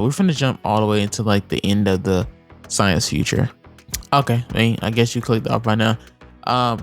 We're finna jump all the way into like the end of the science future. Okay, I guess you clicked off by now.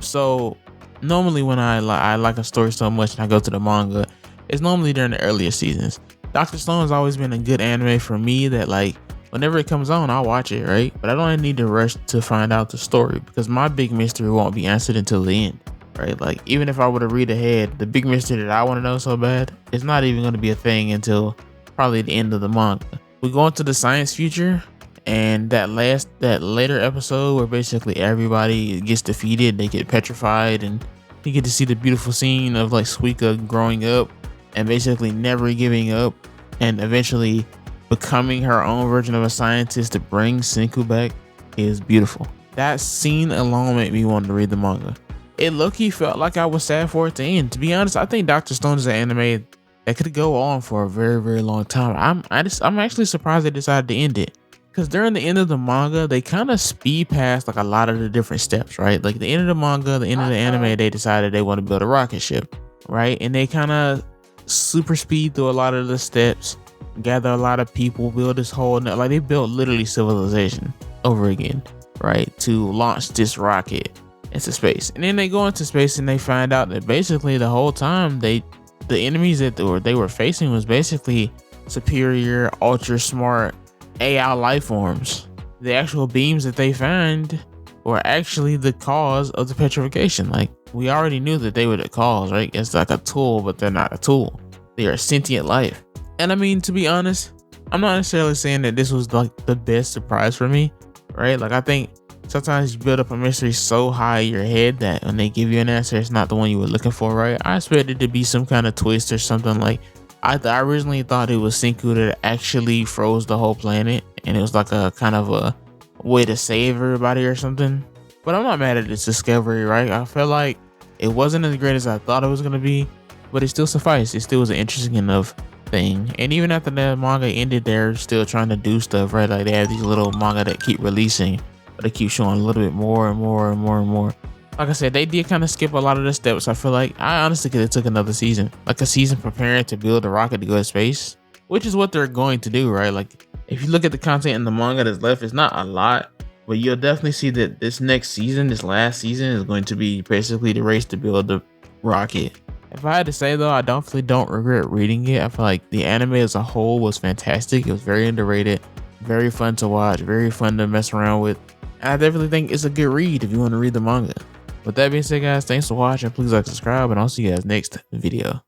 So normally when I like a story so much and I go to the manga, it's normally during the earlier seasons. Dr. Stone has always been a good anime for me that like whenever it comes on, I'll watch it, right? But I don't need to rush to find out the story because my big mystery won't be answered until the end, right? Like even if I were to read ahead, the big mystery that I want to know so bad, it's not even going to be a thing until probably the end of the manga. We go into the science future, and that later episode where basically everybody gets defeated, they get petrified, and you get to see the beautiful scene of like Suika growing up and basically never giving up and eventually becoming her own version of a scientist to bring Senku back is beautiful. That scene alone made me want to read the manga. It low-key felt like I was sad for it to end. To be honest, I think Dr. Stone is an anime that could go on for a very, very long time. I'm actually surprised they decided to end it. Because during the end of the manga, they kind of speed past like a lot of the different steps, right? Like the end of the manga, the end of the anime, they decided they want to build a rocket ship, right? And they kind of super speed through a lot of the steps, gather a lot of people, build this whole, like they built literally civilization over again, right? To launch this rocket into space. And then they go into space and they find out that basically the whole time the enemies that they were facing was basically superior, ultra smart AI life forms. The actual beams that they find were actually the cause of the petrification. Like we already knew that they were the cause, right? It's like a tool, but they're not a tool. They are sentient life. And I mean, to be honest, I'm not necessarily saying that this was like the best surprise for me, right? Like I think sometimes you build up a mystery so high in your head that when they give you an answer, it's not the one you were looking for, right? I expected to be some kind of twist or something. Like I originally thought it was Senku that actually froze the whole planet, and it was like a kind of a way to save everybody or something. But I'm not mad at this discovery, right? I felt like it wasn't as great as I thought it was gonna be, but it still sufficed. It still was an interesting enough thing. And even after the manga ended, they're still trying to do stuff, right? Like they have these little manga that keep releasing, but they keep showing a little bit more and more and more and more. Like I said, they did kind of skip a lot of the steps. I feel like I honestly could have took another season, like a season preparing to build a rocket to go to space, which is what they're going to do, right? Like if you look at the content in the manga that's left, it's not a lot, but you'll definitely see that this next season, this last season, is going to be basically the race to build the rocket. If I had to say though, I definitely don't regret reading it. I feel like the anime as a whole was fantastic. It was very underrated, very fun to watch, very fun to mess around with. And I definitely think it's a good read if you want to read the manga. With that being said, guys, thanks for watching. Please like, subscribe, and I'll see you guys next video.